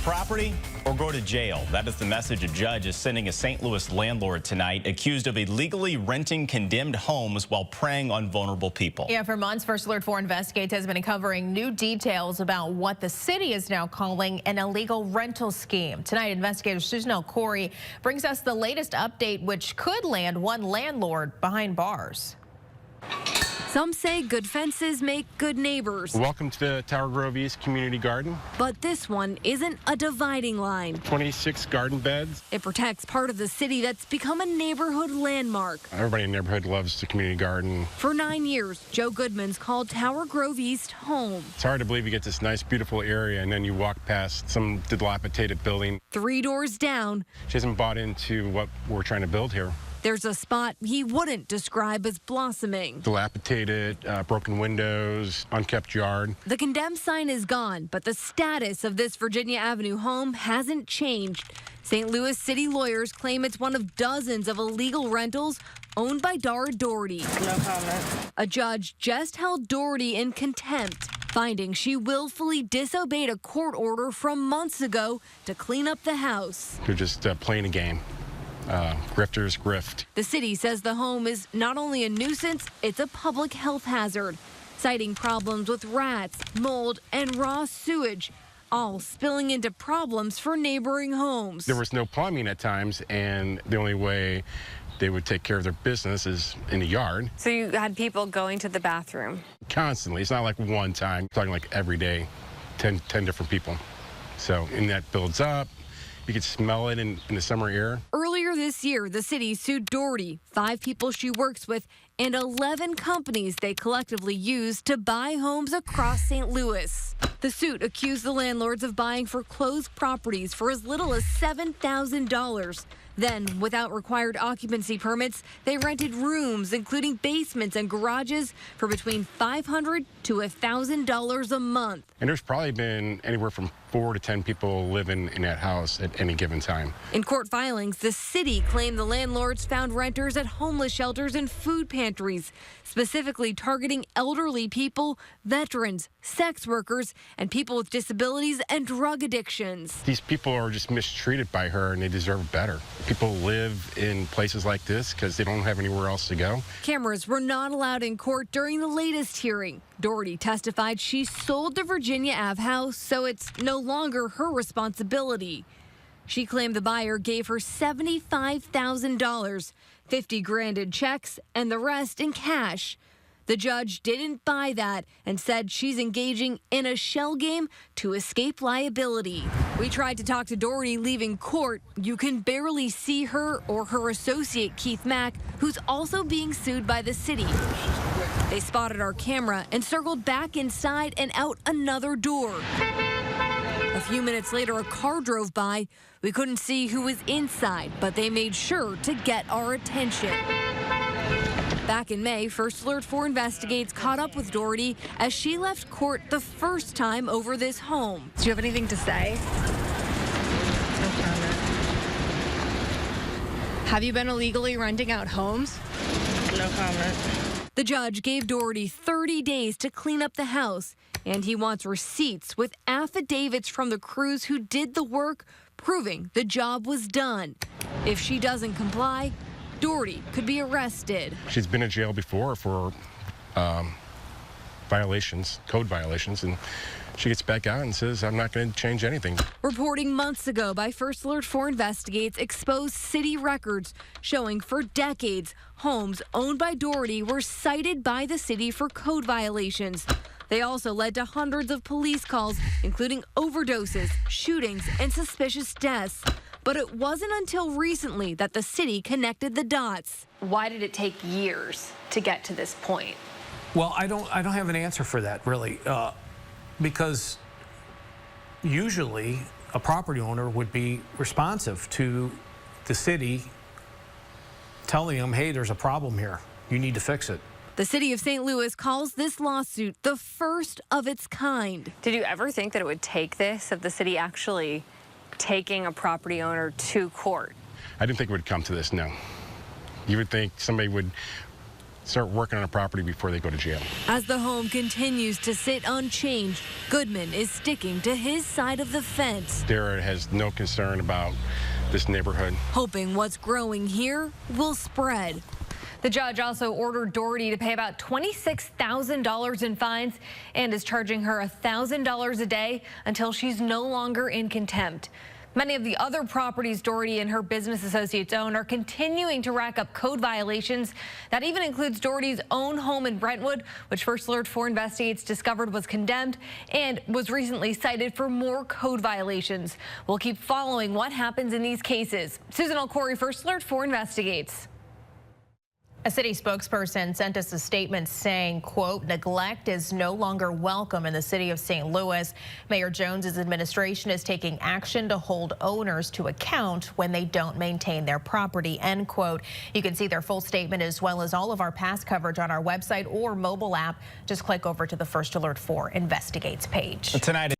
Property or go to jail. That is the message a judge is sending a St. Louis landlord tonight accused of illegally renting condemned homes while preying on vulnerable people. Yeah, for months, First Alert 4 Investigates has been uncovering new details about what the city is now calling an illegal rental scheme. Tonight, investigator Susan L. Corey brings us the latest update, which could land one landlord behind bars. Some say good fences make good neighbors. Welcome to the Tower Grove East Community Garden. But this one isn't a dividing line. 26 garden beds. It protects part of the city that's become a neighborhood landmark. Everybody in the neighborhood loves the community garden. For 9 years, Joe Goodman's called Tower Grove East home. It's hard to believe you get this nice, beautiful area, and then you walk past some dilapidated building. 3 doors down, She hasn't bought into what we're trying to build here. there's a spot he wouldn't describe as blossoming. Dilapidated, broken windows, unkept yard. The condemned sign is gone, but the status of this Virginia Avenue home hasn't changed. St. Louis city lawyers claim it's one of dozens of illegal rentals owned by Dara Doherty. No comment. A judge just held Doherty in contempt, finding she willfully disobeyed a court order from months ago to clean up the house. They're just playing a game. Grifters grift. The city says the home is not only a nuisance, it's a public health hazard, citing problems with rats, mold, and raw sewage, all spilling into problems for neighboring homes. There was no plumbing at times, and the only way they would take care of their business is in the yard. So you had people going to the bathroom? Constantly. It's not like one time. We're talking like every day, 10 different people. So, and that builds up. You could smell it in the summer air. Earlier this year, the city sued Doherty, 5 people she works with, and 11 companies they collectively use to buy homes across St. Louis. The suit accused the landlords of buying foreclosed properties for as little as $7,000. Then, without required occupancy permits, they rented rooms, including basements and garages, for between $500 to $1,000 a month. And there's probably been anywhere from 4 to 10 people living in that house at any given time. In court filings, the city claimed the landlords found renters at homeless shelters and food pantries, specifically targeting elderly people, veterans, sex workers, and people with disabilities and drug addictions. These people are just mistreated by her, and they deserve better. People live in places like this because they don't have anywhere else to go. Cameras were not allowed in court during the latest hearing. Doherty testified she sold the Virginia Ave house, so it's no longer her responsibility. She claimed the buyer gave her $75,000, 50 grand in checks, and the rest in cash. The judge didn't buy that and said she's engaging in a shell game to escape liability. We tried to talk to Doherty leaving court. You can barely see her or her associate, Keith Mack, who's also being sued by the city. They spotted our camera and circled back inside and out another door. A few minutes later, a car drove by. We couldn't see who was inside, but they made sure to get our attention. Back in May, First Alert 4 Investigates caught up with Doherty as she left court the first time over this home. Do you have anything to say? No comment. Have you been illegally renting out homes? No comment. The judge gave Doherty 30 days to clean up the house, and he wants receipts with affidavits from the crews who did the work proving the job was done. If she doesn't comply, Doherty could be arrested. She's been in jail before for violations, code violations, and she gets back out and says, I'm not going to change anything. Reporting months ago by First Alert 4 Investigates exposed city records showing for decades homes owned by Doherty were cited by the city for code violations. They also led to hundreds of police calls, including overdoses, shootings, and suspicious deaths. But it wasn't until recently that the city connected the dots. Why did it take years to get to this point? Well, I don't have an answer for that, really, because usually a property owner would be responsive to the city telling them, hey, there's a problem here. You need to fix it. The city of St. Louis calls this lawsuit the first of its kind. Did you ever think that it would take this, of the city actually taking a property owner to court? I didn't think it would come to this, no. You would think somebody would start working on a property before they go to jail. As the home continues to sit unchanged, Goodman is sticking to his side of the fence, Dara has no concern about this neighborhood. hoping what's growing here will spread. The judge also ordered Doherty to pay about $26,000 in fines and is charging her $1,000 a day until she's no longer in contempt. Many of the other properties Doherty and her business associates own are continuing to rack up code violations. That even includes Doherty's own home in Brentwood, which First Alert 4 Investigates discovered was condemned and was recently cited for more code violations. We'll keep following what happens in these cases. Susan Alcori, First Alert 4 Investigates. A city spokesperson sent us a statement saying, quote, neglect is no longer welcome in the city of St. Louis. Mayor Jones's administration is taking action to hold owners to account when they don't maintain their property, end quote. You can see their full statement as well as all of our past coverage on our website or mobile app. Just click over to the First Alert 4 Investigates page. Tonight.